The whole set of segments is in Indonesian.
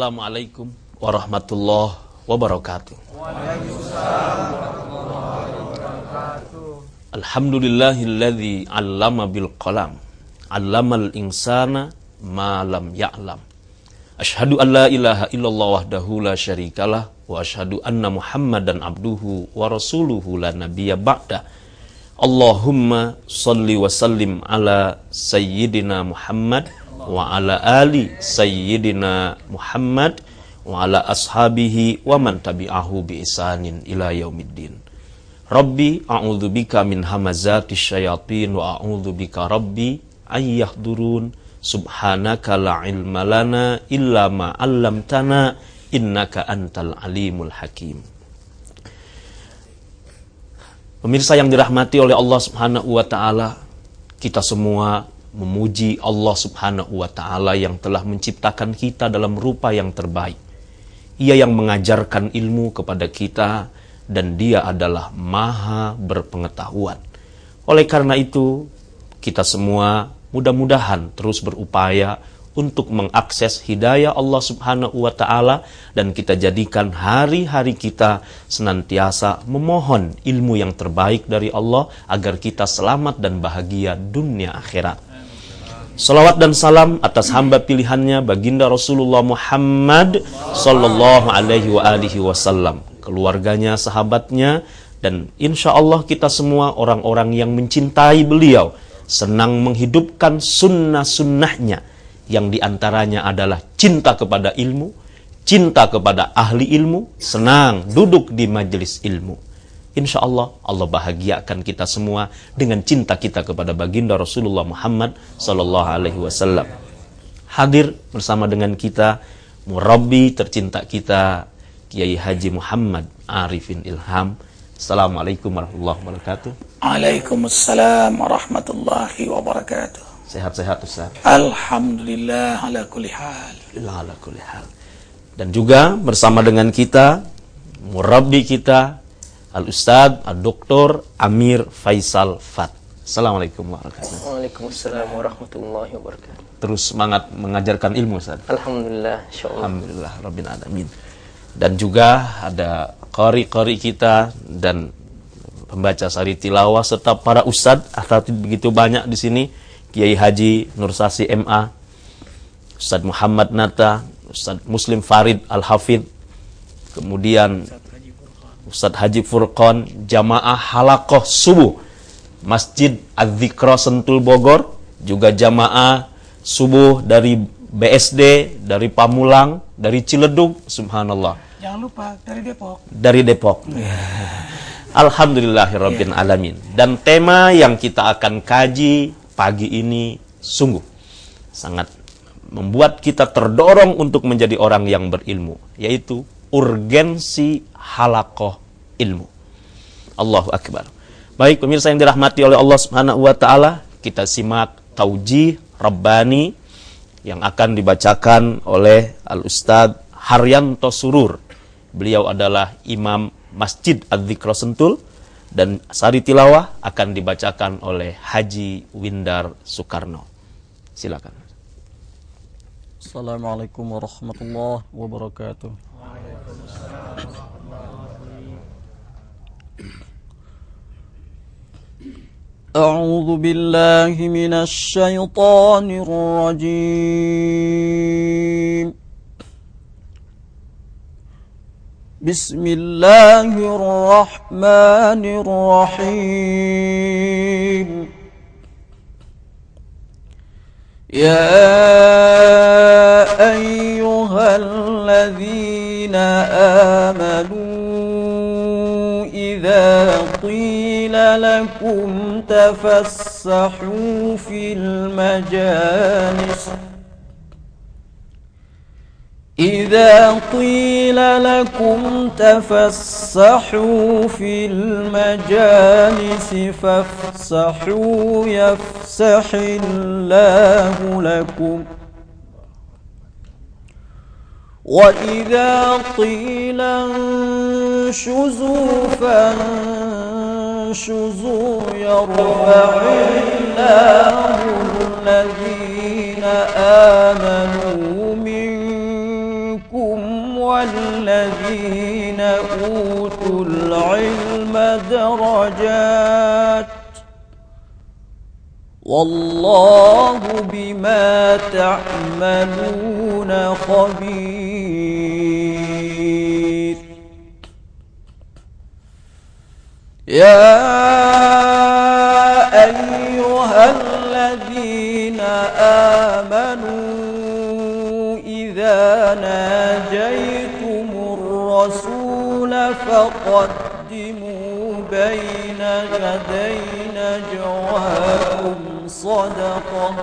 Assalamualaikum warahmatullahi wabarakatuh. Alhamdulillahilladzi 'allama bil qalam, 'allamal insana ma lam ya'lam. Asyhadu an la ilaha illallah wahdahu la syarikalah wa asyhadu anna Muhammadan abduhu wa rasuluhu la nabiyya ba'da. Allahumma shalli wa sallim ala sayyidina Muhammad wa ala ali sayyidina Muhammad wa ala ashabihi wa man tabi'ahu bi ihsanin ila yaumiddin. Rabbi a'udzubika min hamazatis syayatin wa a'udzubika rabbi ayyahdurun. Subhanaka la ilma lana illa ma 'allamtana innaka antal alimul hakim. Pemirsa yang dirahmati oleh Allah Subhanahu wa taala, kita semua memuji Allah Subhanahu wa taala yang telah menciptakan kita dalam rupa yang terbaik. Ia yang mengajarkan ilmu kepada kita dan Dia adalah Maha berpengetahuan. Oleh karena itu, kita semua mudah-mudahan terus berupaya untuk mengakses hidayah Allah Subhanahu wa taala dan kita jadikan hari-hari kita senantiasa memohon ilmu yang terbaik dari Allah agar kita selamat dan bahagia dunia akhirat. Salawat dan salam atas hamba pilihannya baginda Rasulullah Muhammad sallallahu alaihi wa alihi wasallam, keluarganya, sahabatnya, dan insya Allah kita semua orang-orang yang mencintai beliau, senang menghidupkan sunnah-sunnahnya, yang diantaranya adalah cinta kepada ilmu, cinta kepada ahli ilmu, senang duduk di majelis ilmu. Insya Allah, Allah bahagiakan kita semua dengan cinta kita kepada baginda Rasulullah Muhammad sallallahu alaihi wasallam. Hadir bersama dengan kita murabbi tercinta kita, Kiai Haji Muhammad Arifin Ilham. Assalamualaikum warahmatullahi wabarakatuh. Waalaikumsalam warahmatullahi wabarakatuh. Sehat-sehat Ustaz. Alhamdulillah ala kulli hal. Ala kulli hal. Dan juga bersama dengan kita murabbi kita Al-Ustaz Al-Doktor Amir Faisal Fat. Assalamualaikum warahmatullahi wabarakatuh. Waalaikumsalam warahmatullahi wabarakatuh. Terus semangat mengajarkan ilmu Ustaz. Alhamdulillah, insyaallah. Alhamdulillah rabbil alamin. Dan juga ada qari-qari kita dan pembaca sari tilawah serta para ustadz atau begitu banyak di sini. Kiai Haji Nursasi MA, Ustaz Muhammad Nata, Ustaz Muslim Farid Al-Hafidh, kemudian Ustaz Haji Furqan, jamaah halaqah subuh Masjid Az-Zikra Sentul Bogor, juga jamaah subuh dari BSD, dari Pamulang, dari Ciledug, subhanallah. Jangan lupa dari Depok. Dari Depok. Alhamdulillahirabbil alamin. Dan tema yang kita akan kaji pagi ini sungguh sangat membuat kita terdorong untuk menjadi orang yang berilmu, yaitu urgensi halaqah ilmu. Allahu akbar. Baik pemirsa yang dirahmati oleh Allah Subhanahu wa taala, kita simak taujih rabbani yang akan dibacakan oleh Al-Ustaz Haryanto Surur. Beliau adalah Imam Masjid Az-Zikra Sentul, dan sari tilawah akan dibacakan oleh Haji Windar Soekarno. Silakan. Assalamualaikum warahmatullahi wabarakatuh. A'udzu billahi minasy syaithanir rajim. Bismillahirrahmanirrahim. Ya ayyuhalladzina amanu idza qila lakum tafassahu fil majalis إذا قيل لكم تفسحوا في المجالس فافسحوا يفسح الله لكم وإذا قيل انشزوا فانشزوا يرفع الله الذين آمنوا منكم الذين أوتوا العلم درجات والله بما تعملون خبير يا أيها الذين آمنوا إذا ناجيتم الرسول فقدموا بين يدي نجواكم صدقة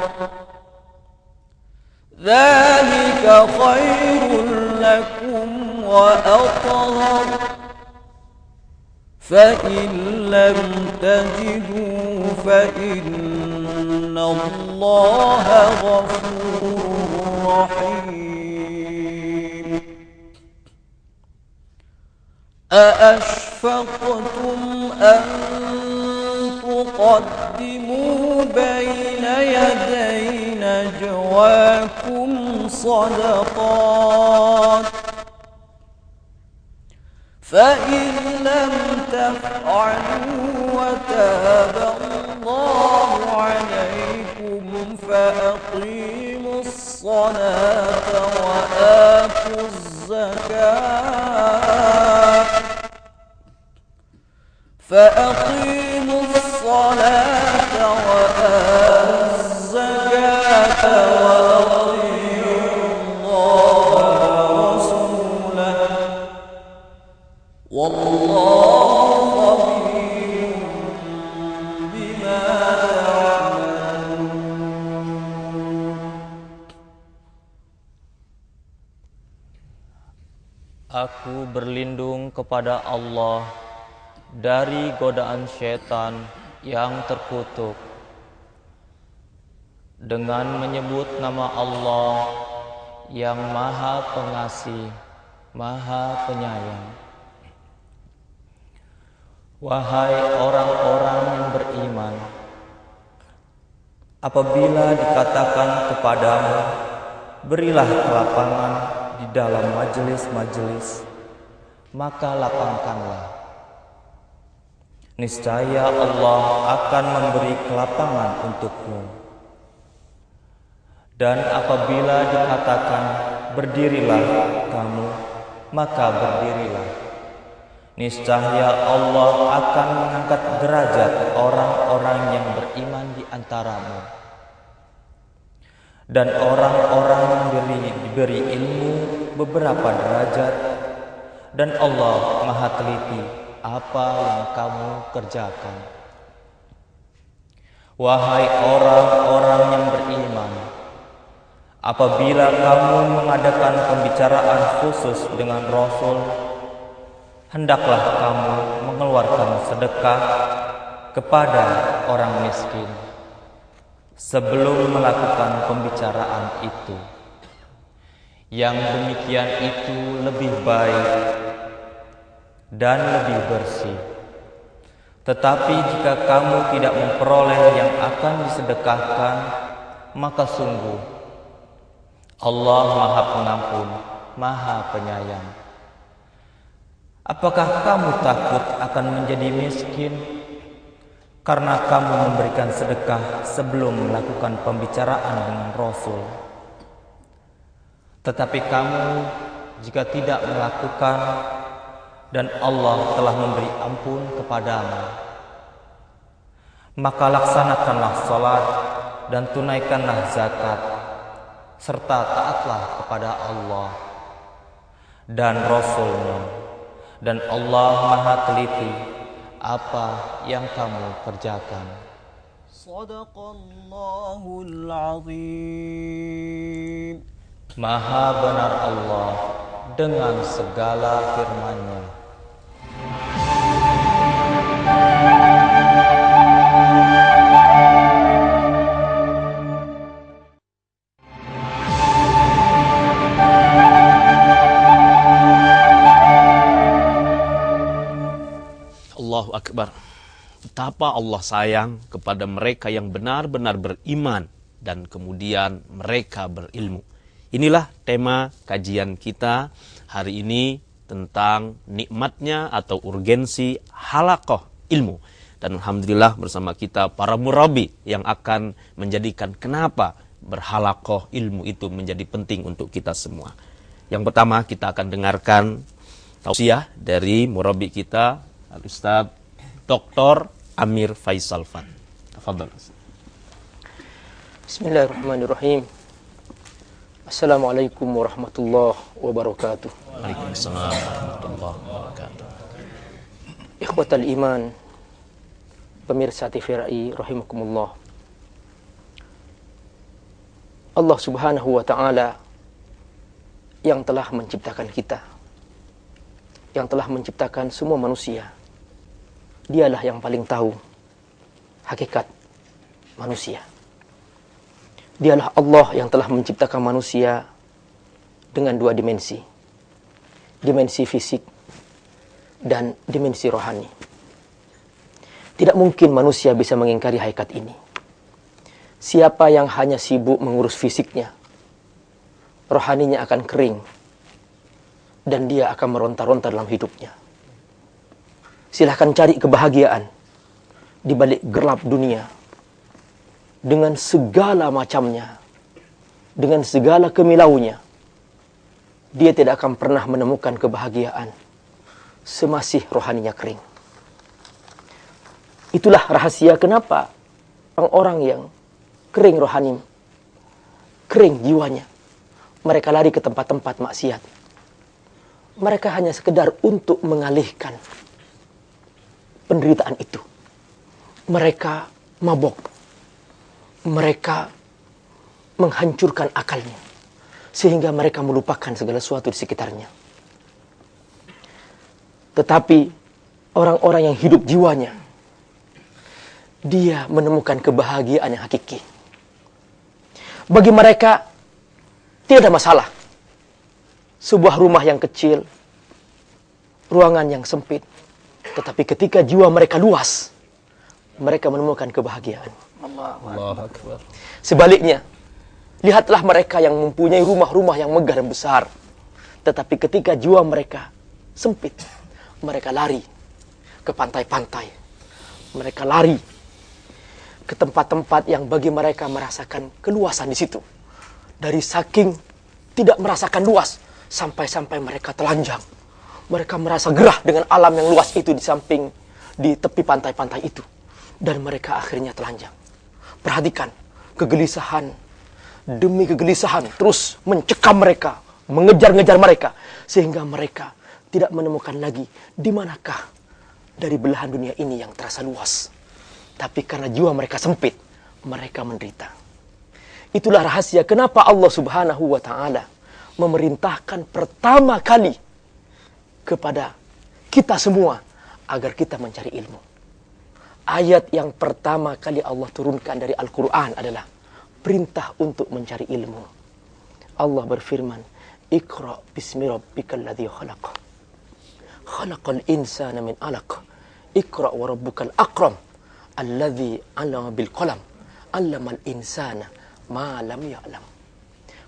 ذلك خير لكم وأطهر فإن لم تجدوا فإن الله غفور رحيم أأشفقتم أن تقدموا بين يدي نجواكم صدقات فإن لم تفعلوا وتاب الله عليكم فأقيموا الصلاة وآتوا الزكاة فأقيموا الصلاة وآتوا الزكاة وأطيعوا الله ورسوله والله خبير بما تعملون. Aku berlindung kepada Allah dari godaan syaitan yang terkutuk dengan menyebut nama Allah yang Maha Pengasih, Maha Penyayang. Wahai orang-orang yang beriman, apabila dikatakan kepadamu, berilah kelapangan di dalam majelis-majelis, maka lapangkanlah. Niscaya Allah akan memberi kelapangan untukmu. Dan apabila dikatakan berdirilah kamu, maka berdirilah. Niscaya Allah akan mengangkat derajat orang-orang yang beriman di antaramu. Dan orang-orang yang diberi ilmu beberapa derajat, dan Allah Maha teliti apa yang kamu kerjakan. Wahai orang-orang yang beriman, apabila kamu mengadakan pembicaraan khusus dengan Rasul, hendaklah kamu mengeluarkan sedekah kepada orang miskin sebelum melakukan pembicaraan itu. Yang demikian itu lebih baik dan lebih bersih. Tetapi jika kamu tidak memperoleh yang akan disedekahkan, maka sungguh Allah Maha Pengampun, Maha Penyayang. Apakah kamu takut akan menjadi miskin karena kamu memberikan sedekah sebelum melakukan pembicaraan dengan Rasul? Tetapi kamu jika tidak melakukan, dan Allah telah memberi ampun kepadamu, maka laksanakanlah salat dan tunaikanlah zakat, serta taatlah kepada Allah dan Rasul-Nya, dan Allah Maha teliti apa yang kamu kerjakan. Shadaqallahul azim. Maha benar Allah dengan segala firman-Nya. Allahu Akbar. Betapa Allah sayang kepada mereka yang benar-benar beriman dan kemudian mereka berilmu. Inilah tema kajian kita hari ini tentang nikmatnya atau urgensi halaqah ilmu. Dan alhamdulillah bersama kita para murabi yang akan menjadikan kenapa berhalaqah ilmu itu menjadi penting untuk kita semua. Yang pertama kita akan dengarkan tausiah dari murabi kita, Al-Ustaz Dr. Amir Faisal Fan. Tafadhal. Bismillahirrahmanirrahim. Assalamualaikum warahmatullahi wabarakatuh. Waalaikumsalam warahmatullahi wabarakatuh. Ikhwatal iman, pemirsa TVRI rahimakumullah. Allah Subhanahu wa taala yang telah menciptakan kita, yang telah menciptakan semua manusia, dialah yang paling tahu hakikat manusia. Dialah Allah yang telah menciptakan manusia dengan dua dimensi. Dimensi fisik dan dimensi rohani. Tidak mungkin manusia bisa mengingkari hakikat ini. Siapa yang hanya sibuk mengurus fisiknya, rohaninya akan kering dan dia akan meronta-ronta dalam hidupnya. Silahkan cari kebahagiaan di balik gelap dunia dengan segala macamnya, dengan segala kemilaunya. Dia tidak akan pernah menemukan kebahagiaan semasih rohaninya kering. Itulah rahasia kenapa orang-orang yang kering rohani, kering jiwanya, mereka lari ke tempat-tempat maksiat. Mereka hanya sekedar untuk mengalihkan penderitaan itu. Mereka mabok. Mereka menghancurkan akalnya. Sehingga mereka melupakan segala sesuatu di sekitarnya. Tetapi orang-orang yang hidup jiwanya, dia menemukan kebahagiaan yang hakiki. Bagi mereka tidak ada masalah. Sebuah rumah yang kecil, ruangan yang sempit, tetapi ketika jiwa mereka luas, mereka menemukan kebahagiaan. Allahu Akbar. Sebaliknya, lihatlah mereka yang mempunyai rumah-rumah yang megah dan besar, tetapi ketika jiwa mereka sempit, mereka lari ke pantai-pantai. Mereka lari ke tempat-tempat yang bagi mereka merasakan keluasan di situ. Dari saking tidak merasakan luas, sampai-sampai mereka telanjang. Mereka merasa gerah dengan alam yang luas itu di tepi pantai-pantai itu. Dan mereka akhirnya telanjang. Perhatikan, kegelisahan demi kegelisahan terus mencekam mereka, mengejar-ngejar mereka. Sehingga mereka tidak menemukan lagi di manakah dari belahan dunia ini yang terasa luas. Tapi karena jiwa mereka sempit, mereka menderita. Itulah rahasia kenapa Allah Subhanahu wa ta'ala memerintahkan pertama kali kepada kita semua agar kita mencari ilmu. Ayat yang pertama kali Allah turunkan dari Al-Quran adalah perintah untuk mencari ilmu. Allah berfirman, Iqra bismi rabbikal ladzi khalaq. Khalaqal insana min 'alaq. Iqra wa rabbukal akram. Alladzi 'allama bil qalam, 'allamal insana ma lam ya'lam.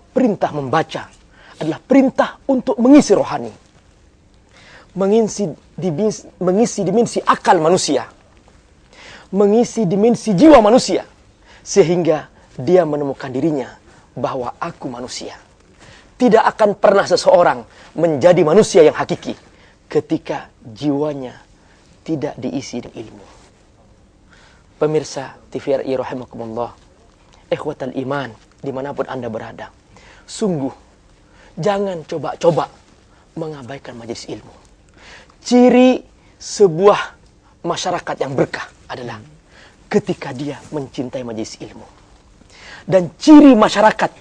Perintah membaca adalah perintah untuk mengisi rohani. Mengisi dimensi akal manusia. Mengisi dimensi jiwa manusia. Sehingga dia menemukan dirinya bahwa aku manusia. Tidak akan pernah seseorang menjadi manusia yang hakiki ketika jiwanya tidak diisi dengan ilmu. Pemirsa TVRI rahimakumullah, ikhwatal iman dimanapun Anda berada, sungguh jangan coba-coba mengabaikan majelis ilmu. Ciri sebuah masyarakat yang berkah adalah ketika dia mencintai majelis ilmu. Dan ciri masyarakat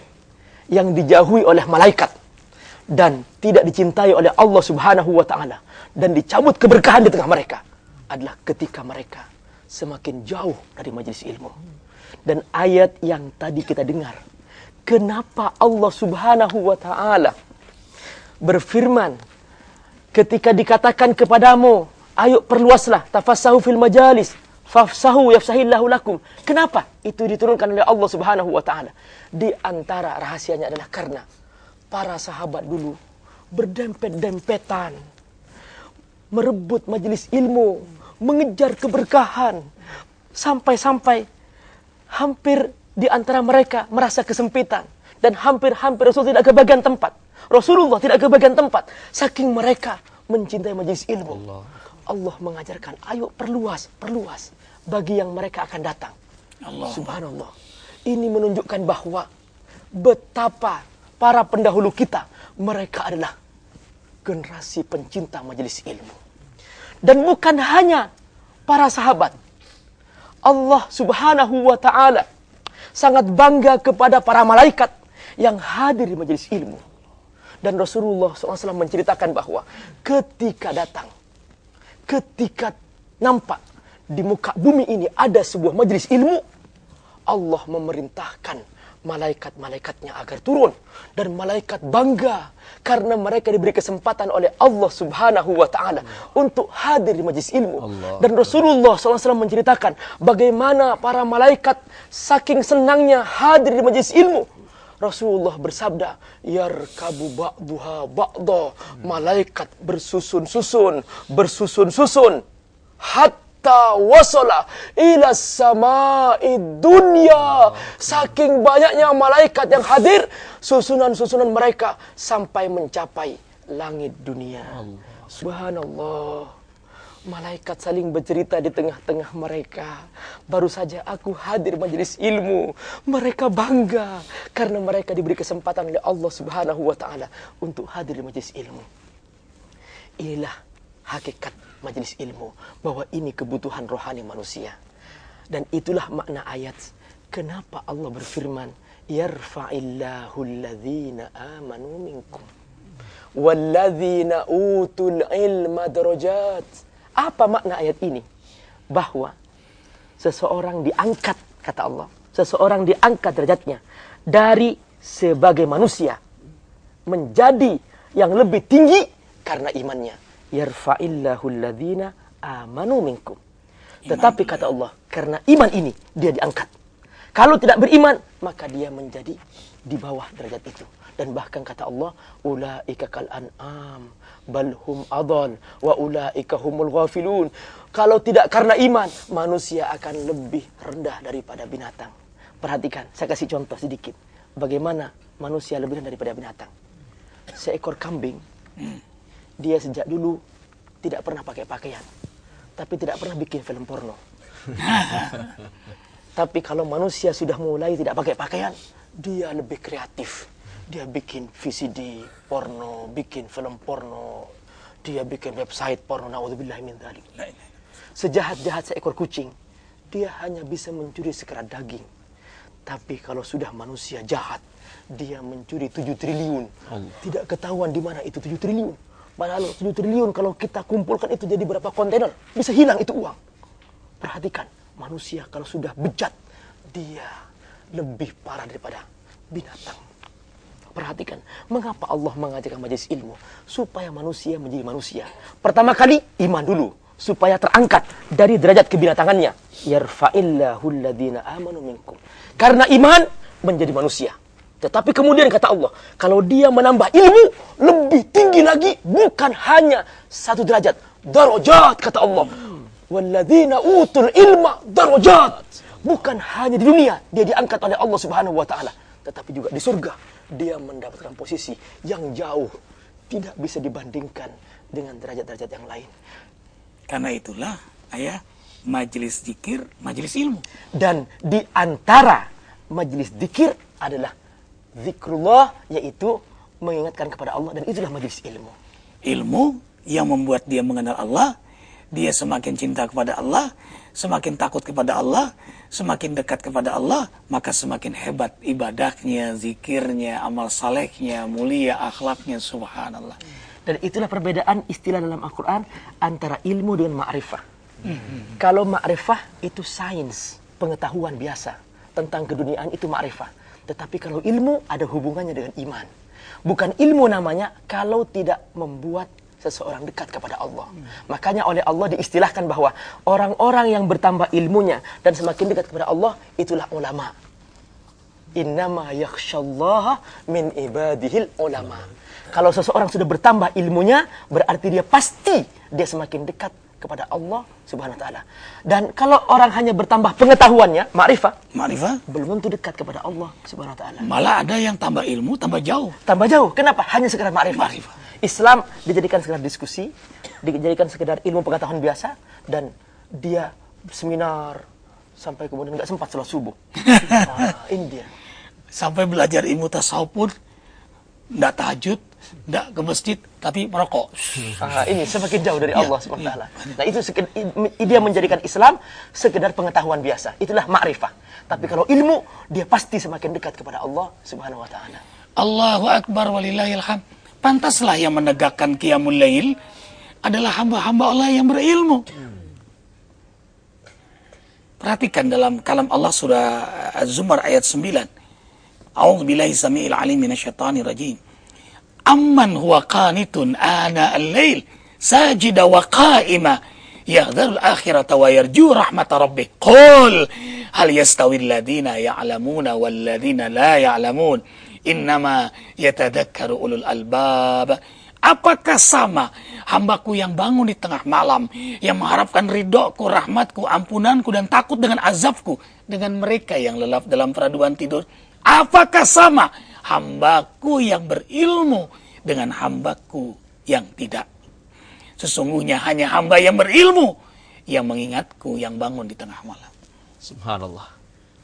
yang dijauhi oleh malaikat dan tidak dicintai oleh Allah Subhanahu wa ta'ala dan dicabut keberkahan di tengah mereka adalah ketika mereka semakin jauh dari majelis ilmu. Dan ayat yang tadi kita dengar, kenapa Allah Subhanahu wa ta'ala berfirman ketika dikatakan kepadamu, ayo perluaslah, tafassahu fil majalis, fafsahu yafsahillahu lakum. Kenapa itu diturunkan oleh Allah Subhanahu wa ta'ala? Di antara rahasianya adalah karena para sahabat dulu berdempet-dempetan, merebut majelis ilmu, mengejar keberkahan, sampai-sampai hampir di antara mereka merasa kesempitan dan hampir-hampir Rasul tidak kebagian tempat. Rasulullah tidak kebagian tempat saking mereka mencintai majelis ilmu. Allah mengajarkan, ayo perluas bagi yang mereka akan datang. Subhanallah. Ini menunjukkan bahwa betapa para pendahulu kita, mereka adalah generasi pencinta majelis ilmu. Dan bukan hanya para sahabat. Allah Subhanahu wa ta'ala sangat bangga kepada para malaikat yang hadir di majelis ilmu. Dan Rasulullah SAW menceritakan bahwa ketika datang, ketika nampak di muka bumi ini ada sebuah majelis ilmu, Allah memerintahkan malaikat-malaikatnya agar turun. Dan malaikat bangga karena mereka diberi kesempatan oleh Allah Subhanahu wa ta'ala untuk hadir di majelis ilmu. Dan Rasulullah SAW menceritakan bagaimana para malaikat saking senangnya hadir di majelis ilmu. Rasulullah bersabda, yarkabu ba'duha ba'da. Malaikat bersusun-susun hatta wasala ila sama'id dunya. Saking banyaknya malaikat yang hadir, susunan-susunan mereka sampai mencapai langit dunia. Subhanallah. Malaikat saling bercerita di tengah-tengah mereka. Baru saja aku hadir majelis ilmu. Mereka bangga karena mereka diberi kesempatan oleh Allah Subhanahu wa ta'ala untuk hadir di majelis ilmu. Inilah hakikat majelis ilmu, bahwa ini kebutuhan rohani manusia. Dan itulah makna ayat. Kenapa Allah berfirman, yarfa'illahu alladhina amanu minkum walladzina utul ilma darajat. Apa makna ayat ini? Bahwa seseorang diangkat, kata Allah, seseorang diangkat derajatnya dari sebagai manusia menjadi yang lebih tinggi karena imannya. Yarfa'illahu alladhina amanu minkum. Tetapi kata Allah, karena iman ini dia diangkat. Kalau tidak beriman, maka dia menjadi di bawah derajat itu. Dan bahkan kata Allah, ulaika kal an'am bal hum adall wa ulaika humul ghafilun. Kalau tidak karena iman, manusia akan lebih rendah daripada binatang. Perhatikan, saya kasih contoh sedikit. Bagaimana manusia lebih rendah daripada binatang. Seekor kambing, dia sejak dulu tidak pernah pakai pakaian, tapi tidak pernah bikin film porno. Tapi kalau manusia sudah mulai tidak pakai pakaian, dia lebih kreatif. Dia bikin VCD porno, bikin film porno, dia bikin website porno. Na'udzubillah min dzalik. Sejahat-jahat seekor kucing, dia hanya bisa mencuri sekerat daging. Tapi kalau sudah manusia jahat, dia mencuri 7 triliun. Tidak ketahuan di mana itu 7 triliun. Padahal 7 triliun kalau kita kumpulkan itu jadi berapa kontainer, bisa hilang itu uang. Perhatikan, manusia kalau sudah bejat, dia lebih parah daripada binatang. Perhatikan, mengapa Allah mengajarkan majelis ilmu? Supaya manusia menjadi manusia. Pertama kali, iman dulu. Supaya terangkat dari derajat kebinatangannya. Yarfa'illahu alladhina amanu minkum. Karena iman, menjadi manusia. Tetapi kemudian kata Allah, kalau dia menambah ilmu, lebih tinggi lagi, bukan hanya 1 derajat. Darajat, kata Allah. Walladzina utul ilma darajat. Bukan hanya di dunia, dia diangkat oleh Allah Subhanahu wa ta'ala. Tetapi juga di surga. Dia mendapatkan posisi yang jauh, tidak bisa dibandingkan dengan derajat-derajat yang lain. Karena itulah, ayah, majelis zikir, majelis ilmu. Dan di antara majelis zikir adalah zikrullah, yaitu mengingatkan kepada Allah, dan itulah majelis ilmu. Ilmu yang membuat dia mengenal Allah, dia semakin cinta kepada Allah, semakin takut kepada Allah, semakin dekat kepada Allah, maka semakin hebat ibadahnya, zikirnya, amal salehnya, mulia akhlaknya, subhanallah. Dan itulah perbedaan istilah dalam Al-Quran antara ilmu dengan ma'rifah. Kalau ma'rifah itu sains, pengetahuan biasa tentang keduniaan, itu ma'rifah. Tetapi kalau ilmu ada hubungannya dengan iman. Bukan ilmu namanya kalau tidak membuat seseorang dekat kepada Allah. Makanya oleh Allah diistilahkan bahwa orang-orang yang bertambah ilmunya dan semakin dekat kepada Allah, itulah ulama. Innama yakhsyallaha min ibadihil ulama. Kalau seseorang sudah bertambah ilmunya, berarti dia semakin dekat kepada Allah Subhanahu wa taala. Dan kalau orang hanya bertambah pengetahuannya, ma'rifah, belum tentu dekat kepada Allah Subhanahu wa taala. Malah ada yang tambah ilmu, tambah jauh. Tambah jauh. Kenapa? Hanya sekedar ma'rifah. Islam dijadikan sekedar diskusi, dijadikan sekedar ilmu pengetahuan biasa, dan dia seminar sampai kemudian nggak sempat sholat subuh. Ini dia. Sampai belajar ilmu tasawuf pun nggak tahajud, nggak ke masjid, tapi merokok. Ini semakin jauh dari Allah SWT. Nah itu dia menjadikan Islam sekedar pengetahuan biasa. Itulah ma'rifah. Tapi kalau ilmu, dia pasti semakin dekat kepada Allah Subhanahu wa taala. Allahu Akbar walillahil hamd. Pantaslah yang menegakkan qiyamul lail adalah hamba-hamba Allah yang berilmu. Perhatikan dalam kalam Allah surah Az-Zumar ayat 9. A'udzubillahi samiil alim minasyaitonir rajim. Amman huwa qanitun ana al-lail sajida wa qa'ima yahdharul akhirata wa yarju rahmata rabbih. Qul hal yastawi alladhina ya'lamuna wal ladhina la ya'lamun. Innama yatadakkaru ulul albab. Apakah sama hambaku yang bangun di tengah malam, yang mengharapkan ridhoku, rahmatku, ampunanku, dan takut dengan azabku, dengan mereka yang lelap dalam peraduan tidur? Apakah sama hambaku yang berilmu dengan hambaku yang tidak? Sesungguhnya hanya hamba yang berilmu yang mengingatku yang bangun di tengah malam. Subhanallah.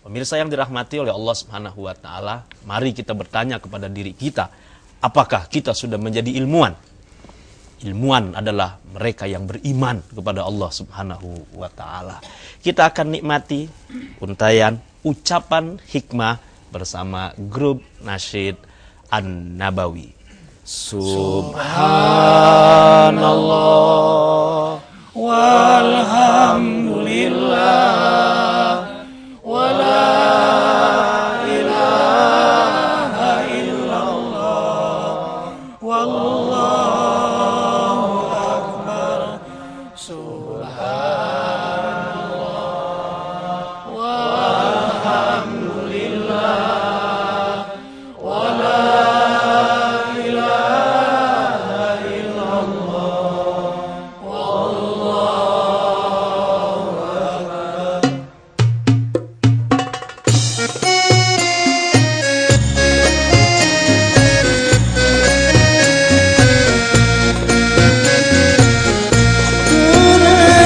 Pemirsa yang dirahmati oleh Allah Subhanahu wa taala, mari kita bertanya kepada diri kita, apakah kita sudah menjadi ilmuwan? Ilmuwan adalah mereka yang beriman kepada Allah Subhanahu wa taala. Kita akan nikmati untayan ucapan hikmah bersama grup nasyid An-Nabawi. Subhanallah walhamdulillah wala ilaha illallah wallahu akbar. Subhanallah walhamdulillah wala ilaha illallah wallahu akbar.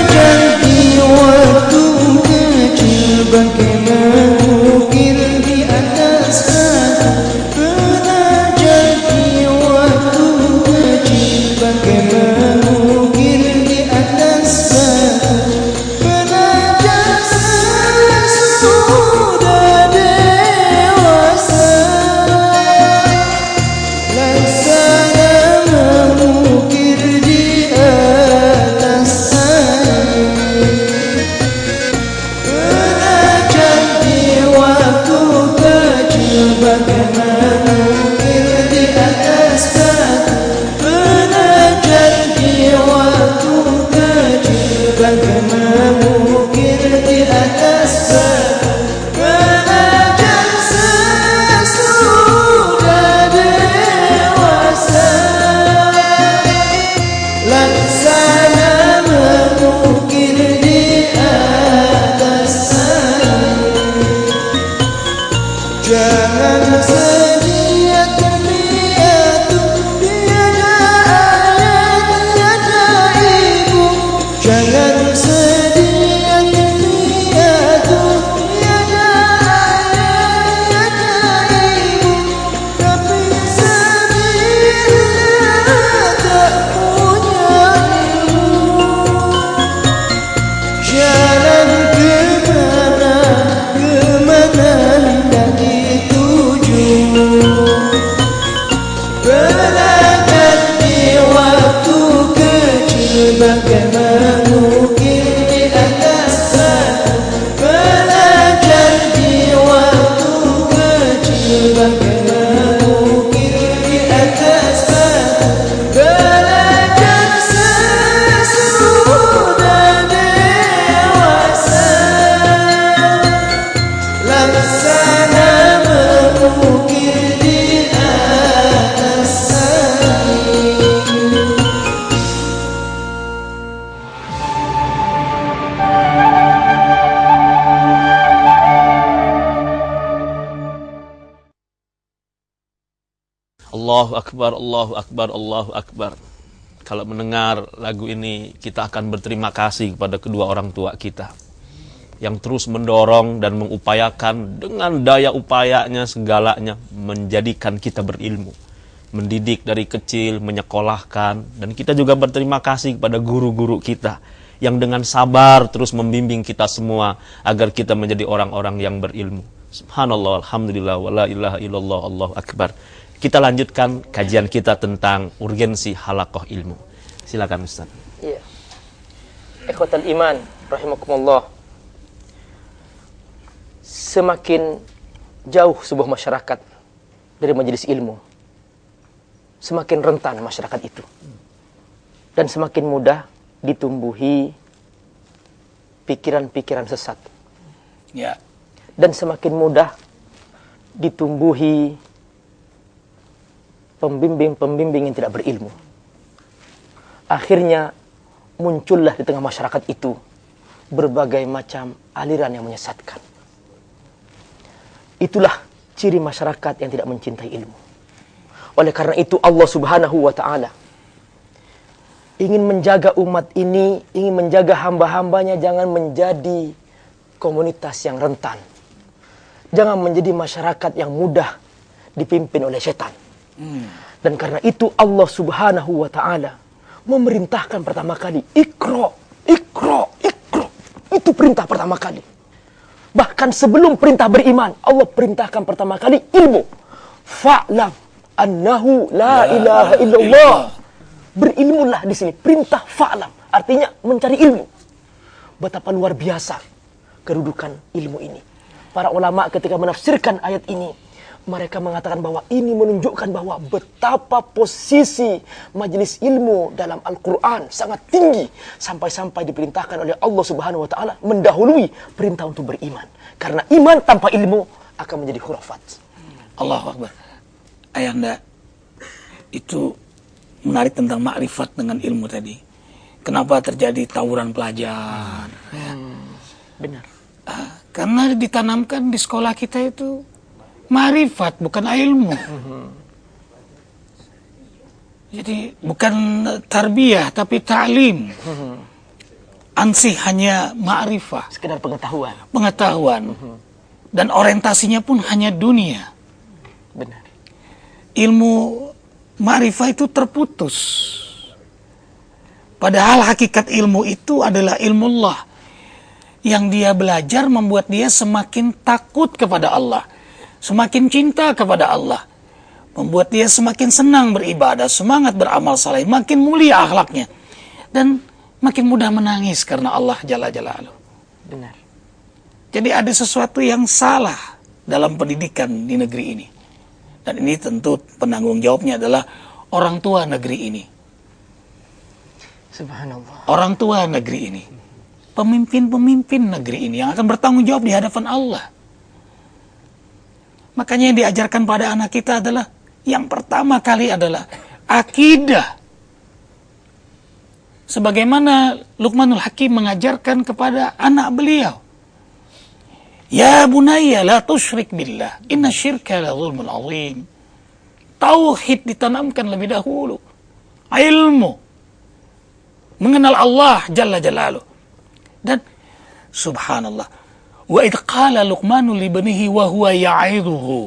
Jadi waktu kecil bagaimana ukir di atas batu. Pernah jadi waktu kecil bagaimana ukir di atas batu. Pernah jadi sudah dewasa laksana mengukir di atas air. Pernah jadi waktu kecil bagaimana ukir di atas batu. Pernah jadi waktu kecil bagaimana ukir di atas batu. Pernah jadi sudah dewasa laksana mengukir di atas air. Jangan sedih Allahu Akbar, Allahu Akbar, Allahu Akbar. Kalau mendengar lagu ini, kita akan berterima kasih kepada kedua orang tua kita yang terus mendorong dan mengupayakan dengan daya upayanya segalanya menjadikan kita berilmu, mendidik dari kecil, menyekolahkan. Dan kita juga berterima kasih kepada guru-guru kita yang dengan sabar terus membimbing kita semua agar kita menjadi orang-orang yang berilmu. Subhanallah, alhamdulillah, wala ilaha illallah, Allahu Akbar. Kita lanjutkan kajian kita tentang urgensi halaqah ilmu. Silakan Ustaz. Iya. Ikhwatal iman, rahimakumullah. Semakin jauh sebuah masyarakat dari majelis ilmu, semakin rentan masyarakat itu. Dan semakin mudah ditumbuhi pikiran-pikiran sesat. Ya. Dan semakin mudah ditumbuhi pembimbing-pembimbing yang tidak berilmu. Akhirnya muncullah di tengah masyarakat itu berbagai macam aliran yang menyesatkan. Itulah ciri masyarakat yang tidak mencintai ilmu. Oleh karena itu Allah Subhanahu wa ta'ala ingin menjaga umat ini, ingin menjaga hamba-hambanya jangan menjadi komunitas yang rentan. Jangan menjadi masyarakat yang mudah dipimpin oleh setan. Dan karena itu Allah Subhanahu wa ta'ala memerintahkan pertama kali Iqra, Iqra, Iqra. Itu perintah pertama kali. Bahkan sebelum perintah beriman, Allah perintahkan pertama kali ilmu. Fa'lam annahu la ilaha illallah. Berilmulah di sini. Perintah fa'lam artinya mencari ilmu. Betapa luar biasa kedudukan ilmu ini. Para ulama ketika menafsirkan ayat ini, mereka mengatakan bahwa ini menunjukkan bahwa betapa posisi majelis ilmu dalam Al-Quran sangat tinggi. Sampai-sampai diperintahkan oleh Allah Subhanahu wa ta'ala mendahului perintah untuk beriman. Karena iman tanpa ilmu akan menjadi khurafat. Allahu Akbar. Ayahanda, itu menarik tentang makrifat dengan ilmu tadi. Kenapa terjadi tawuran pelajar? Benar. Karena ditanamkan di sekolah kita itu ma'rifat, bukan ilmu. Jadi bukan tarbiyah, tapi ta'lim. Ansih hanya ma'rifah. Sekedar pengetahuan. Pengetahuan. Dan orientasinya pun hanya dunia. Benar. Ilmu ma'rifah itu terputus. Padahal hakikat ilmu itu adalah ilmu Allah. Yang dia belajar membuat dia semakin takut kepada Allah. Semakin cinta kepada Allah, membuat dia semakin senang beribadah, semangat beramal saleh, makin mulia akhlaknya, dan makin mudah menangis karena Allah Jalla Jalaluhu. Benar. Jadi ada sesuatu yang salah dalam pendidikan di negeri ini, dan ini tentu penanggung jawabnya adalah orang tua negeri ini. Subhanallah. Orang tua negeri ini, pemimpin-pemimpin negeri ini yang akan bertanggung jawab di hadapan Allah. Makanya yang diajarkan pada anak kita adalah, yang pertama kali adalah akidah. Sebagaimana Luqmanul Hakim mengajarkan kepada anak beliau. Ya bunayya la tusyrik billah, inna syirka la zulmun azim. Tauhid ditanamkan lebih dahulu. Ilmu. Mengenal Allah Jalla Jalaluhu. Dan subhanallah. Wa idh qala Luqmanu li banihi wa huwa ya'idhuhu.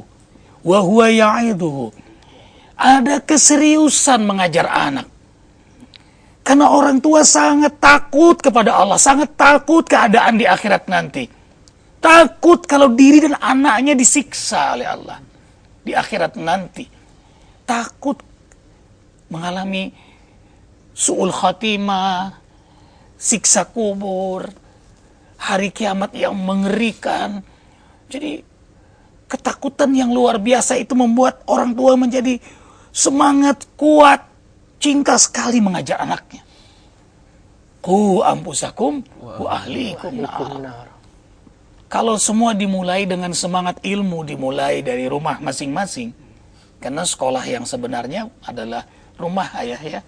Ada keseriusan mengajar anak. Karena orang tua sangat takut kepada Allah, sangat takut keadaan di akhirat nanti. Takut kalau diri dan anaknya disiksa oleh Allah di akhirat nanti. Takut mengalami su'ul khatimah, siksa kubur, hari kiamat yang mengerikan. Jadi ketakutan yang luar biasa itu membuat orang tua menjadi semangat kuat, cinta sekali mengajar anaknya. Qu anfusakum wa ahlikum nar. Kalau semua dimulai dengan semangat ilmu, dimulai dari rumah masing-masing. Karena sekolah yang sebenarnya adalah rumah ayah ya.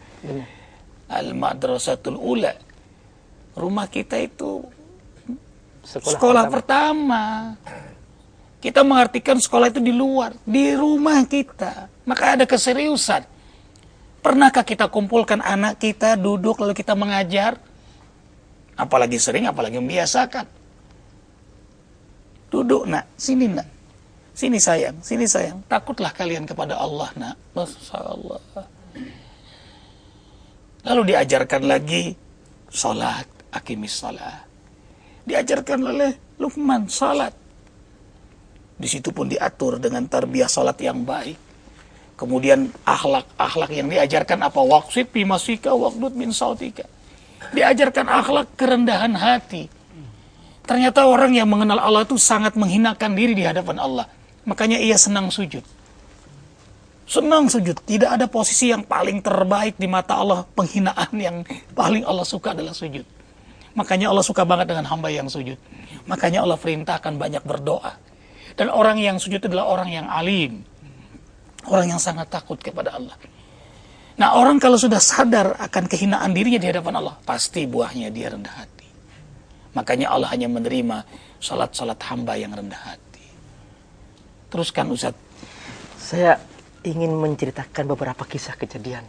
Al-Madrasatul Ula. Rumah kita itu sekolah pertama. Kita mengartikan sekolah itu di luar, di rumah kita. Maka ada keseriusan. Pernahkah kita kumpulkan anak kita duduk lalu kita mengajar? Apalagi sering, apalagi membiasakan. Duduk nak, sini nak. Sini sayang, sini sayang. Takutlah kalian kepada Allah nak. Masya Allah. Lalu diajarkan lagi salat, aqimis salat. Diajarkan oleh Luqman salat. Di situ pun diatur dengan tarbiyah salat yang baik. Kemudian akhlak yang diajarkan apa? Waqsid fi masika waqdud min sautika. Diajarkan akhlak kerendahan hati. Ternyata orang yang mengenal Allah itu sangat menghinakan diri di hadapan Allah. Makanya ia senang sujud. Senang sujud. Tidak ada posisi yang paling terbaik di mata Allah. Penghinaan yang paling Allah suka adalah sujud. Makanya Allah suka banget dengan hamba yang sujud. Makanya Allah perintahkan banyak berdoa. Dan orang yang sujud adalah orang yang alim. Orang yang sangat takut kepada Allah. Nah, orang kalau sudah sadar akan kehinaan dirinya di hadapan Allah, pasti buahnya dia rendah hati. Makanya Allah hanya menerima salat-salat hamba yang rendah hati. Teruskan Ustaz. Saya ingin menceritakan beberapa kisah kejadian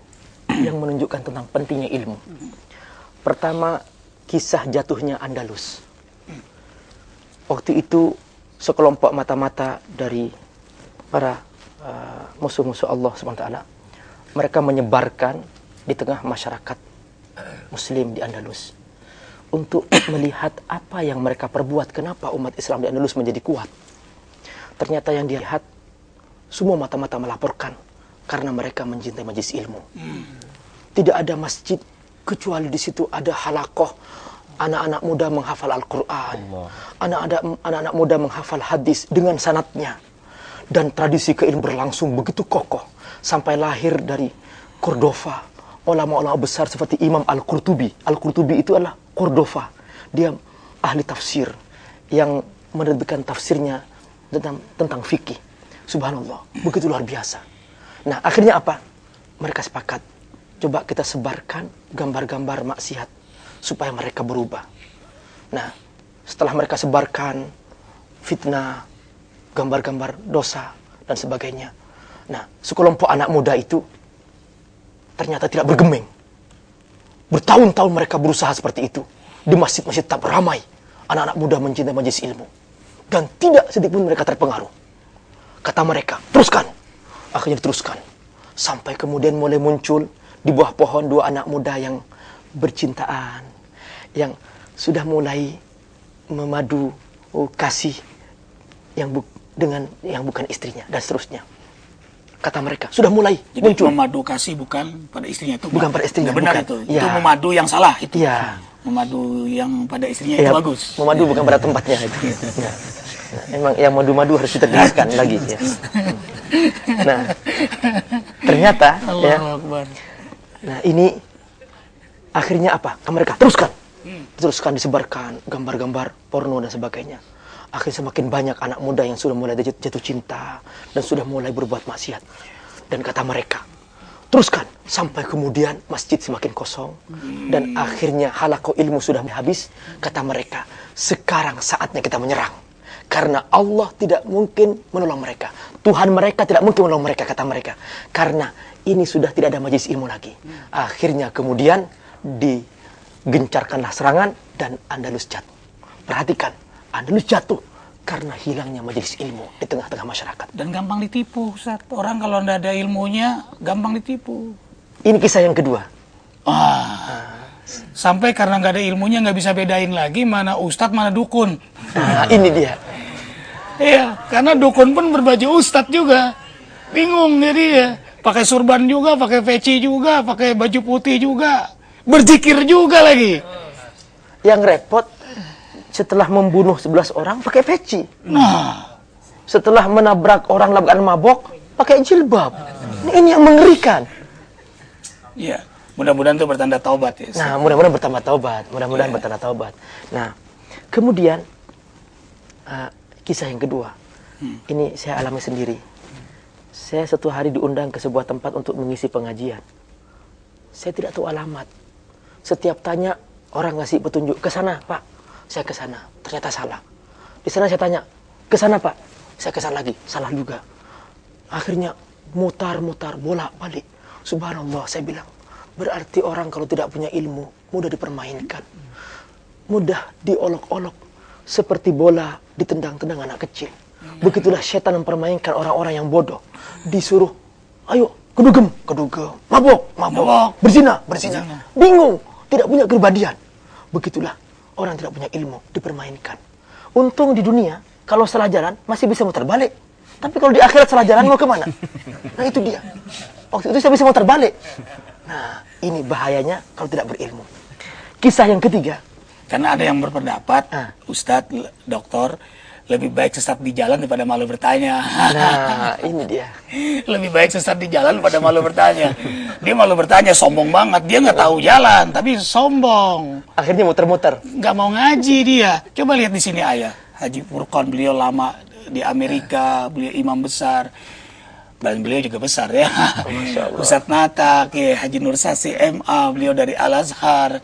yang menunjukkan tentang pentingnya ilmu. Pertama, kisah jatuhnya Andalus. Waktu itu sekelompok mata-mata dari para musuh-musuh Allah SWT, mereka menyebarkan di tengah masyarakat Muslim di Andalus untuk melihat apa yang mereka perbuat, kenapa umat Islam di Andalus menjadi kuat. Ternyata yang dilihat, semua mata-mata melaporkan karena mereka mencintai majelis ilmu. Tidak ada masjid kecuali di situ ada halakoh. Anak-anak muda menghafal Al-Quran. Anak-anak muda menghafal hadis dengan sanadnya. Dan tradisi keilmuan berlangsung begitu kokoh. Sampai lahir dari Cordova. Ulama-ulama besar seperti Imam Al-Qurtubi. Al-Qurtubi itu adalah Cordova. Dia ahli tafsir. Yang menerbitkan tafsirnya tentang fikih. Subhanallah. Begitu luar biasa. Nah, akhirnya apa? Mereka sepakat. Coba kita sebarkan gambar-gambar maksiat. Supaya mereka berubah. Nah, setelah mereka sebarkan fitnah, gambar-gambar dosa, dan sebagainya. Nah, sekelompok anak muda itu ternyata tidak bergeming. Bertahun-tahun mereka berusaha seperti itu. Di masjid-masjid tetap ramai. Anak-anak muda mencintai majelis ilmu. Dan tidak sedikit pun mereka terpengaruh. Kata mereka, teruskan. Akhirnya diteruskan. Sampai kemudian mulai muncul di bawah pohon dua anak muda yang bercintaan, yang sudah mulai memadu kasih dengan yang bukan istrinya dan seterusnya. Kata mereka sudah mulai jadi muncul. Memadu kasih bukan pada istrinya itu. Bukan pada istrinya. Benar bukan. itu. Ya. Itu memadu yang salah itu. Ya. Memadu yang pada istrinya Ya, itu bagus. memadu bukan pada tempatnya itu. Nah, emang yang madu-madu harus ditegaskan lagi ya. Nah, ternyata ya. Nah, ini akhirnya apa? Mereka teruskan disebarkan gambar-gambar porno dan sebagainya. Akhirnya semakin banyak anak muda yang sudah mulai jatuh cinta dan sudah mulai berbuat maksiat. Dan kata mereka, teruskan sampai kemudian masjid semakin kosong dan akhirnya halaqah ilmu sudah habis. Kata mereka, sekarang saatnya kita menyerang. Karena Allah tidak mungkin menolong mereka. Tuhan mereka tidak mungkin menolong mereka, kata mereka. Karena ini sudah tidak ada majelis ilmu lagi. Akhirnya kemudian digencarkanlah serangan dan Andalus jatuh. Perhatikan, Andalus jatuh karena hilangnya majelis ilmu di tengah-tengah masyarakat. Dan gampang ditipu, Ustaz. Orang kalau tidak ada ilmunya, gampang ditipu. Ini kisah yang kedua. Sampai karena nggak ada ilmunya, nggak bisa bedain lagi mana Ustadz, mana dukun. Nah, ini dia. Iya, karena dukun pun berbaju Ustadz juga. Bingung jadi ya. Pakai surban juga, pakai peci juga, pakai baju putih juga. Berzikir juga lagi. Yang repot, setelah membunuh 11 orang, pakai peci. Nah, Setelah menabrak orang dalam keadaan mabok, pakai jilbab. Ini yang mengerikan. iya. Mudah-mudahan itu bertanda taubat ya. Nah, mudah-mudahan bertambah taubat. Mudah-mudahan bertambah taubat. Nah, kemudian kisah yang kedua. Ini saya alami sendiri. Saya satu hari diundang ke sebuah tempat untuk mengisi pengajian. Saya tidak tahu alamat. Setiap tanya, orang ngasih petunjuk, ke sana, Pak. Saya ke sana. Ternyata salah. Di sana saya tanya, ke sana, Pak. Saya kesana lagi, salah juga. Akhirnya mutar-mutar, bolak-balik. Subhanallah, saya bilang, berarti orang kalau tidak punya ilmu, mudah dipermainkan. Mudah diolok-olok. Seperti bola ditendang-tendang anak kecil. Begitulah setan mempermainkan orang-orang yang bodoh. Disuruh, ayo, kedugem, mabok, berzina. Bingung, tidak punya kepribadian. Begitulah orang tidak punya ilmu, dipermainkan. Untung di dunia, kalau salah jalan, masih bisa muter balik. Tapi kalau di akhirat salah jalan, mau kemana? Nah itu dia. Waktu itu saya bisa muter balik. Nah, ini bahayanya kalau tidak berilmu. Kisah yang ketiga. Karena ada yang berpendapat, Ustadz, dokter, lebih baik sesat di jalan daripada malu bertanya. Nah, ini dia. Lebih baik sesat di jalan daripada malu bertanya. Dia malu bertanya, sombong banget. Dia nggak tahu jalan, tapi sombong. Akhirnya muter-muter. Nggak mau ngaji dia. Coba lihat di sini ayah. Haji Furqan, beliau lama di Amerika, beliau imam besar. Dan beliau juga besar ya. Ustadz Natak, ya, Haji Nur Sasi MA, beliau dari Al-Azhar.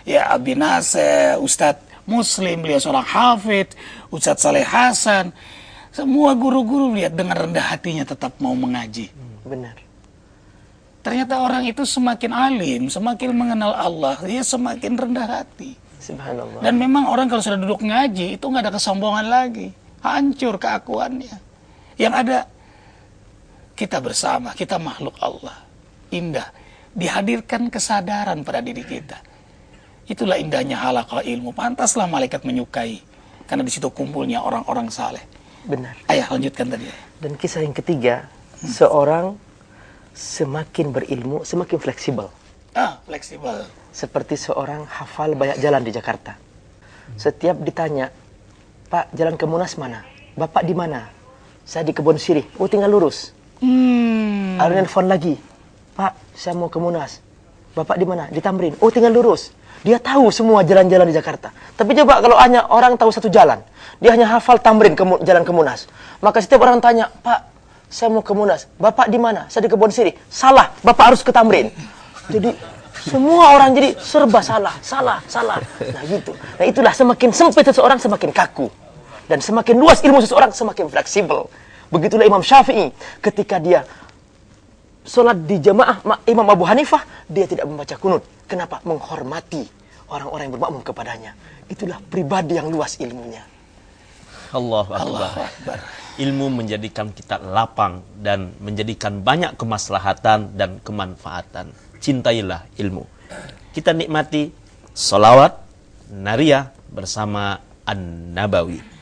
Ya, Abi Nasir, Ustadz Muslim, beliau seorang hafid, Ustadz Saleh Hasan. Semua guru-guru lihat dengan rendah hatinya tetap mau mengaji. Benar. Ternyata orang itu semakin alim, semakin mengenal Allah, dia semakin rendah hati. Subhanallah. Dan memang orang kalau sudah duduk ngaji, itu nggak ada kesombongan lagi. Hancur keakuannya. Yang ada, kita bersama, kita makhluk Allah. Indah. Dihadirkan kesadaran pada diri kita. Itulah indahnya halaqah ilmu. Pantaslah malaikat menyukai. Karena di situ kumpulnya orang-orang saleh. Benar. Ayah, lanjutkan tadi. Dan kisah yang ketiga, seorang semakin berilmu, semakin fleksibel. Fleksibel. Seperti seorang hafal banyak jalan di Jakarta. Setiap ditanya, Pak, jalan ke Monas mana? Bapak di mana? Saya di Kebon Sirih. Oh, tinggal lurus. Ada nelfon lagi. Pak, saya mau ke Monas. Bapak di mana? Di Tamrin. Oh, tinggal lurus. Dia tahu semua jalan-jalan di Jakarta. Tapi coba kalau hanya orang tahu satu jalan. Dia hanya hafal Tamrin, jalan ke Monas. Maka setiap orang tanya, Pak, saya mau ke Monas. Bapak di mana? Saya di Kebon Sirih. Salah, Bapak harus ke Tamrin. Jadi semua orang jadi serba salah. Nah gitu. Nah itulah, semakin sempit seseorang semakin kaku. Dan semakin luas ilmu seseorang semakin fleksibel. Begitulah Imam Syafi'i. Ketika dia sholat di jamaah Imam Abu Hanifah, dia tidak membaca kunut. Kenapa? Menghormati orang-orang yang bermakmum kepadanya. Itulah pribadi yang luas ilmunya. Allahu Akbar. Ilmu menjadikan kita lapang dan menjadikan banyak kemaslahatan dan kemanfaatan. Cintailah ilmu. Kita nikmati sholawat Nariyah bersama An-Nabawi.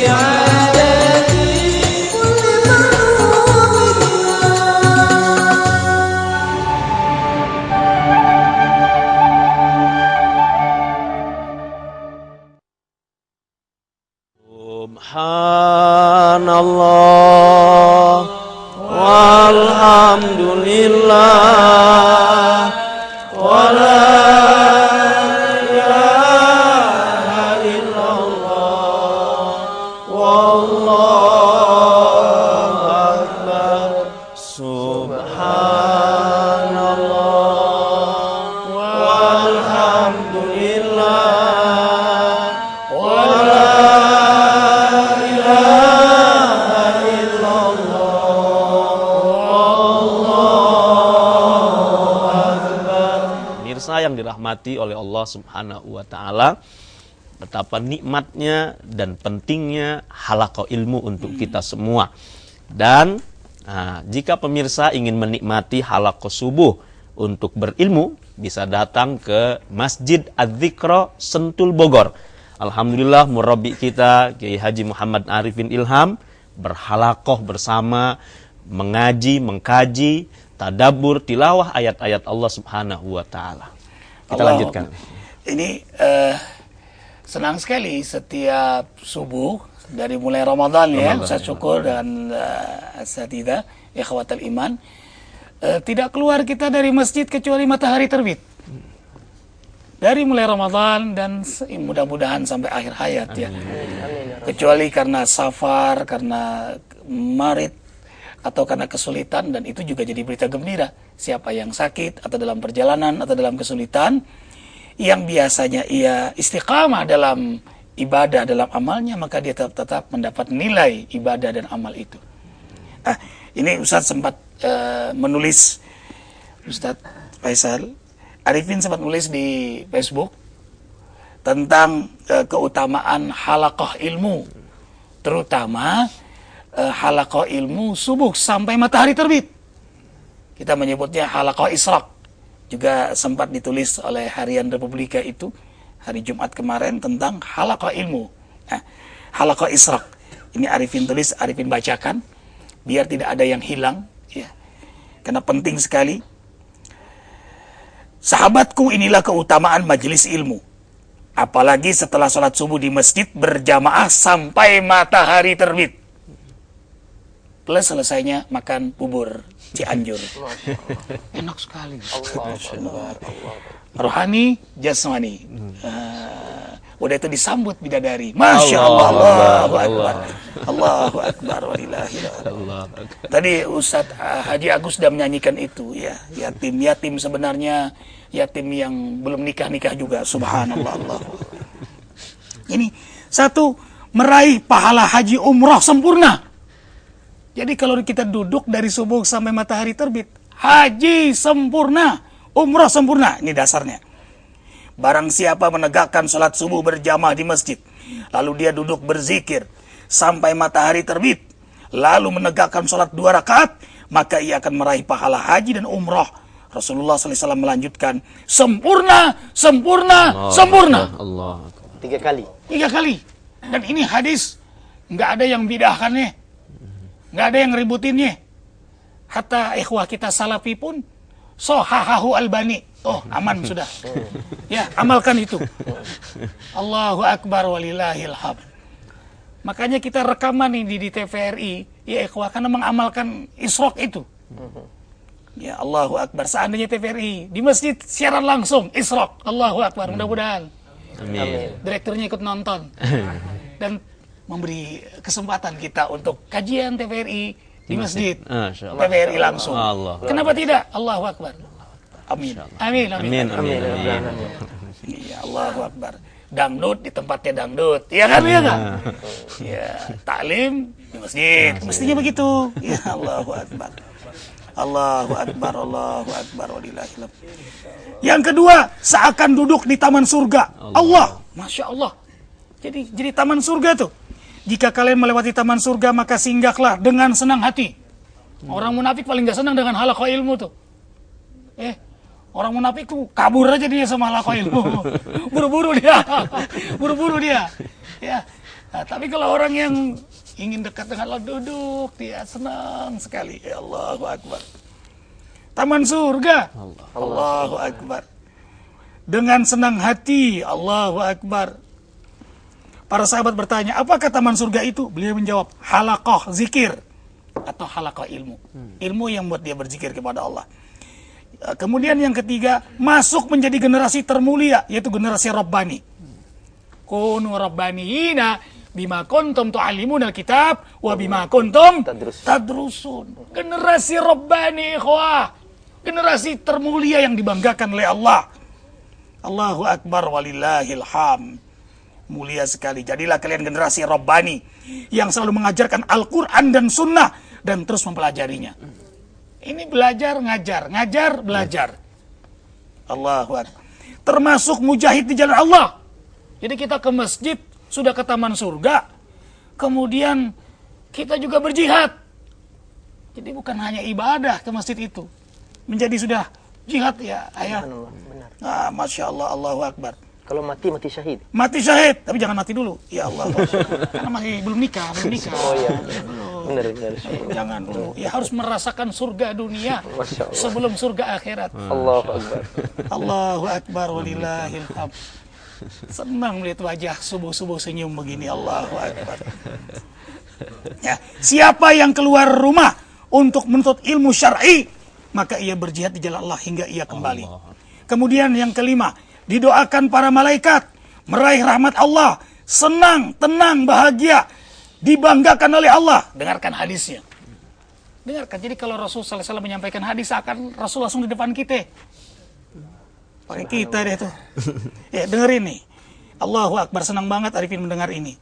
بعاد Subhanallah walhamdulillah wala ilaha illallah wallahu akbar. Subhanallah walhamdulillah wala ilaha illallah. Mirsa yang dirahmati oleh Allah Subhanahu wa taala, betapa nikmatnya dan pentingnya halaqah ilmu untuk kita semua. Dan jika pemirsa ingin menikmati halaqah subuh untuk berilmu, bisa datang ke Masjid Az-Zikra Sentul Bogor. Alhamdulillah murabbi kita Kiai Haji Muhammad Arifin Ilham berhalaqah bersama, mengaji, mengkaji, tadabbur, tilawah ayat-ayat Allah Subhanahu wa taala. Kita lanjutkan. Ini senang sekali setiap subuh dari mulai Ramadan ya, Ustaz Syukur dan Asatidzah ikhwatal iman, tidak keluar kita dari masjid kecuali matahari terbit. Dari mulai Ramadan dan mudah-mudahan sampai akhir hayat ya. Kecuali karena safar, karena marid atau karena kesulitan, dan itu juga jadi berita gembira. Siapa yang sakit atau dalam perjalanan atau dalam kesulitan, yang biasanya ia istiqamah dalam ibadah, dalam amalnya, maka dia tetap mendapat nilai ibadah dan amal itu. Ini Ustaz sempat menulis, Ustaz Faisal Arifin sempat menulis di Facebook tentang keutamaan halaqah ilmu, terutama halaqah ilmu subuh sampai matahari terbit. Kita menyebutnya halaqah israq. Juga sempat ditulis oleh Harian Republika itu hari Jumat kemarin tentang halaqah ilmu. Halaqah israq. Ini Arifin tulis, Arifin bacakan biar tidak ada yang hilang ya. Karena penting sekali. Sahabatku, inilah keutamaan majelis ilmu. Apalagi setelah sholat subuh di masjid berjamaah sampai matahari terbit. Plus selesainya makan bubur Cianjur. Enak sekali. Rohani, jasmani. Udah itu disambut bidadari. Masya Allah, Allahu Akbar. Allahu Akbar, walillahillah. Tadi Ustadz Haji Agus sudah menyanyikan itu ya. Yatim sebenarnya yatim yang belum nikah juga. Subhanallah. Allah. Ini satu, meraih pahala haji umroh sempurna. Jadi kalau kita duduk dari subuh sampai matahari terbit, haji sempurna, umroh sempurna. Ini dasarnya. Barang siapa menegakkan sholat subuh berjamaah di masjid, lalu dia duduk berzikir sampai matahari terbit, lalu menegakkan sholat 2 rakaat, maka ia akan meraih pahala haji dan umroh. Rasulullah SAW melanjutkan, sempurna, sempurna, sempurna. Allah. 3 kali. 3 kali. Dan ini hadis, nggak ada yang bid'ahkannya, nggak ada yang ributinnya. Hatta ikhwah kita salafi pun sohahahu albani. Oh, aman sudah. Ya, amalkan itu. Allahu Akbar walillahil hamd. Makanya kita rekaman ini di TVRI, ya ikhwah, karena mengamalkan israq itu. Ya, Allahu Akbar. Seandainya TVRI di masjid siaran langsung israq, Allahu Akbar. Mudah-mudahan Amin. direkturnya ikut nonton dan memberi kesempatan kita untuk kajian TVRI di masjid. TVRI langsung. Allah. Kenapa tidak? Allahu Akbar. Amin. Amin. Amin. Amin. Ya, Allahu Akbar. Dangdut di tempatnya dangdut. Ya kan? Ya kan? Ya, taklim di masjid. Mestinya begitu. Ya, Allahu Akbar. Allahu Akbar, Allahu Akbar, walillahilhamd. Yang kedua, seakan duduk di taman surga. Allah, Masya Allah. Jadi taman surga tuh. Jika kalian melewati taman surga, maka singgahlah dengan senang hati. Orang munafik paling gak senang dengan halaqah ilmu tuh. Orang munafik tuh kabur aja dia sama halaqah ilmu. Buru-buru dia. Ya. Nah, tapi kalau orang yang ingin dekat dengan Allah, duduk, dia senang sekali. Ya Allahu Akbar. Taman surga. Allahu Akbar. Dengan senang hati. Allahu Akbar. Para sahabat bertanya, apakah taman surga itu? Beliau menjawab, halaqah zikir atau halaqah ilmu. Ilmu yang membuat dia berzikir kepada Allah. Kemudian yang ketiga, masuk menjadi generasi termulia, yaitu generasi Rabbani. Kunu Rabbaniyina bima kuntum tu'allimunal kitab wa bima kuntum tadrusun. Generasi Rabbani, ikhwah. Generasi termulia yang dibanggakan oleh Allah. Allahu Akbar walillahil hamd. Mulia sekali. Jadilah kalian generasi Rabbani yang selalu mengajarkan Al-Quran dan Sunnah dan terus mempelajarinya. Ini belajar, ngajar, ngajar, belajar. Allahu Akbar. Termasuk mujahid di jalan Allah. Jadi kita ke masjid, sudah ke taman surga, kemudian kita juga berjihad. Jadi bukan hanya ibadah ke masjid itu, menjadi sudah jihad ya ayah. Benar. Ah, Masya Allah, Allahu Akbar. Kalau mati syahid. Mati syahid, tapi jangan mati dulu. Ya Allah, karena masih belum nikah. Oh iya. Benar. Jangan dulu. Ya harus merasakan surga dunia sebelum surga akhirat. Allahu Akbar. Allahu Akbar walillahil hamd. Senang melihat wajah subuh-subuh senyum begini. Allahu Akbar. Ya, siapa yang keluar rumah untuk menuntut ilmu syar'i, maka ia berjihad di jalan Allah hingga ia kembali. Kemudian yang kelima, didoakan para malaikat, meraih rahmat Allah, senang, tenang, bahagia, dibanggakan oleh Allah. Dengarkan hadisnya. Dengarkan. Jadi kalau Rasul sallallahu alaihi wasallam menyampaikan hadis, akan Rasul langsung di depan kita. Pakai kita deh tuh. Ya, dengerin nih. Allahu Akbar, senang banget Arifin mendengar ini.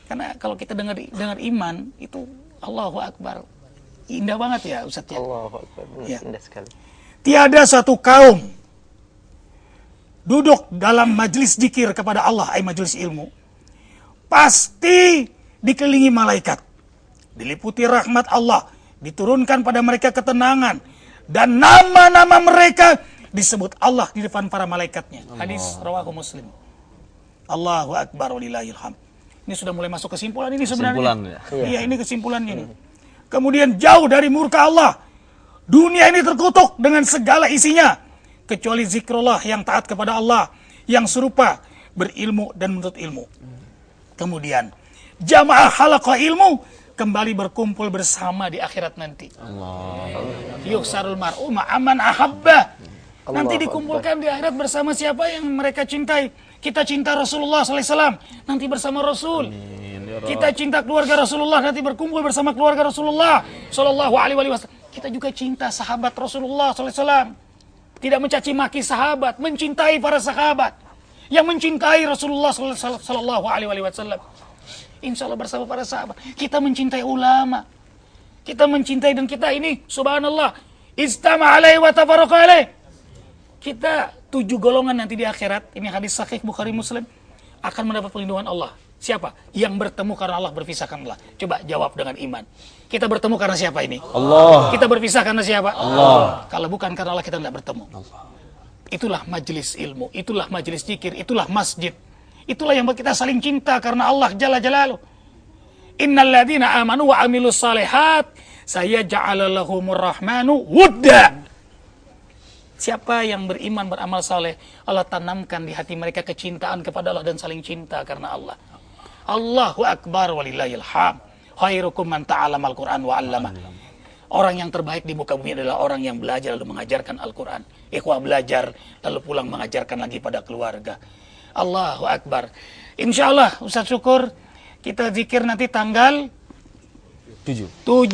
Karena kalau kita dengar iman, itu Allahu Akbar. Indah banget ya Ustaz ya. Allahu Akbar. Ya. Indah sekali. Tiada satu kaum duduk dalam majlis zikir kepada Allah, majlis ilmu, pasti dikelilingi malaikat, diliputi rahmat Allah, diturunkan pada mereka ketenangan, dan nama-nama mereka disebut Allah di depan para malaikatnya. Hadis rawahu Muslim. Allahu Akbar walillahil hamd. Ini sudah mulai masuk kesimpulan ini sebenarnya. Iya, ini kesimpulannya ini. Kemudian jauh dari murka Allah. Dunia ini terkutuk dengan segala isinya, kecuali zikrullah yang taat kepada Allah, yang serupa berilmu dan menuntut ilmu. Kemudian jamaah halaqah ilmu kembali berkumpul bersama di akhirat nanti. Yuhsarul mar'u ma'aman ahabba. Nanti dikumpulkan di akhirat bersama siapa yang mereka cintai. Kita cinta Rasulullah SAW, nanti bersama Rasul. Kita cinta keluarga Rasulullah, nanti berkumpul bersama keluarga Rasulullah Sallallahu Alaihi Wasallam. Kita juga cinta sahabat Rasulullah SAW. Tidak mencaci maki sahabat, mencintai para sahabat yang mencintai Rasulullah Sallallahu Alaihi Wasallam. Insya Allah bersama para sahabat. Kita mencintai ulama, kita mencintai, dan kita ini subhanallah istama alaihi wa tafarraqa alaihi. Kita 7 golongan nanti di akhirat, ini hadis sahih Bukhari Muslim, akan mendapat perlindungan Allah. Siapa? Yang bertemu karena Allah, berpisah karena Allah. Coba jawab dengan iman. Kita bertemu karena siapa ini? Allah. Kita berpisah karena siapa? Allah. Kalau bukan karena Allah, kita tidak bertemu. Itulah majelis ilmu, itulah majelis zikir, itulah masjid. Itulah yang buat kita saling cinta karena Allah Jalla Jalaluh. Innal ladzina amanu wa amilus salihat sayaj'al lahumur rahmanu wudda. Siapa yang beriman, beramal saleh, Allah tanamkan di hati mereka kecintaan kepada Allah dan saling cinta karena Allah. Allahu Akbar walillahil hamd. Khairukum man ta'allama al-Qur'an wa 'allama. Orang yang terbaik di muka bumi adalah orang yang belajar lalu mengajarkan Al-Qur'an. Ikhwah belajar lalu pulang mengajarkan lagi pada keluarga. Allahu Akbar. Insyaallah Ustaz Syukur kita zikir nanti tanggal 7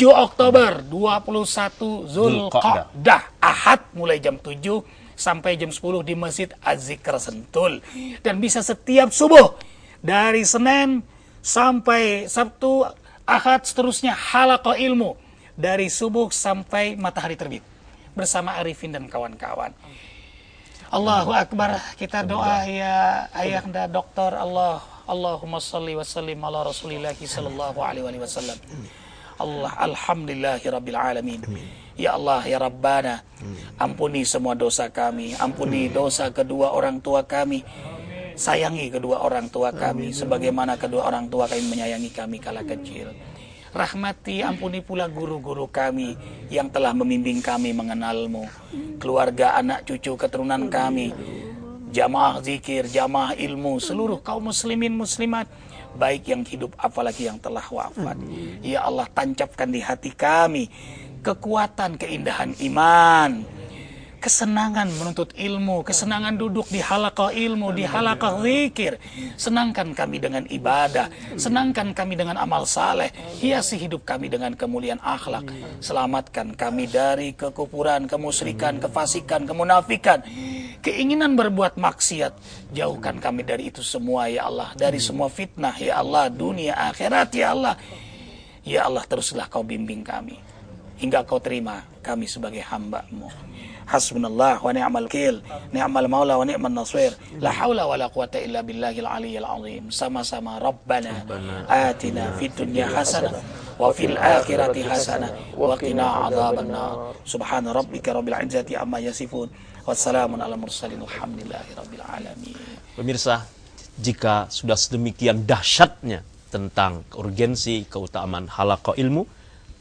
Oktober 21 Zulqa'dah Ahad, mulai jam 7 sampai jam 10 di Masjid Az-Zikr Sentul, dan bisa setiap subuh dari Senin sampai Sabtu, Ahad, seterusnya halaqah ilmu dari subuh sampai matahari terbit bersama Arifin dan kawan-kawan. Allahu Akbar. Kita doa ya ayahanda Doktor Allahumma salli wa sallim ala Rasulillahi sallallahu alaihi wasallam. Alhamdulillahi rabbil alamin. Ya Allah, ya Rabbana, ampuni semua dosa kami, ampuni dosa kedua orang tua kami, sayangi kedua orang tua kami sebagaimana kedua orang tua kami menyayangi kami kala kecil. Rahmati, ampuni pula guru-guru kami yang telah membimbing kami mengenalmu, keluarga, anak, cucu, keturunan kami, jamaah zikir, jamaah ilmu, seluruh kaum muslimin muslimat, baik yang hidup apalagi yang telah wafat. Ya Allah, tancapkan di hati kami kekuatan, keindahan iman, kesenangan menuntut ilmu, kesenangan duduk di halaqah ilmu, di halaqah zikir. Senangkan kami dengan ibadah, senangkan kami dengan amal saleh, hiasi hidup kami dengan kemuliaan akhlak. Selamatkan kami dari kekufuran, kemusyrikan, kefasikan, kemunafikan, keinginan berbuat maksiat. Jauhkan kami dari itu semua ya Allah, dari semua fitnah ya Allah, dunia akhirat ya Allah. Ya Allah, teruslah kau bimbing kami hingga kau terima kami sebagai hamba-Mu. Hasbunallah wa ni'mal wakil, ni'mal maula wa ni'man nasir. La haula wa la quwata illa billahil aliyyil azim. Sama-sama Rabbana atina fid dunya hasanah wa fil akhirati hasanah wa qina adzabannar. Subhana rabbika rabbil izzati amma yasifun. Wassalamun ala mursalin walhamdulillahi rabbil alamin. Pemirsa, jika sudah sedemikian dahsyatnya tentang urgensi keutamaan halaqah ilmu,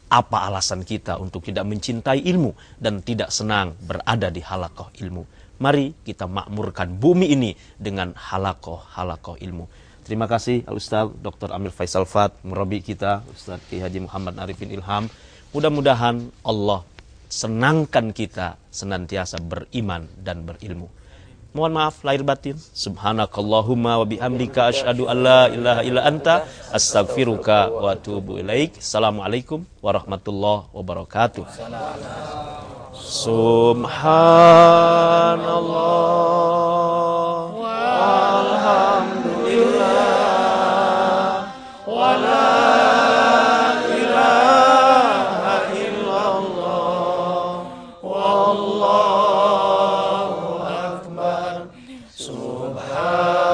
apa alasan kita untuk tidak mencintai ilmu dan tidak senang berada di halaqah ilmu? Mari kita makmurkan bumi ini dengan halaqah ilmu. Terima kasih Al-Ustaz Dr. Amir Faisal Fat, murabi kita, Ustaz Ki Haji Muhammad Arifin Ilham. Mudah-mudahan Allah senangkan kita senantiasa beriman dan berilmu. Mohon maaf lahir batin. Subhanakallahumma wa bihamdika asyhadu an la ilaha illa anta astaghfiruka wa atubu ilaik. Assalamualaikum warahmatullahi wabarakatuh. Subhanallah walhamdulillah wa la ilaha illallah wallahu Subhan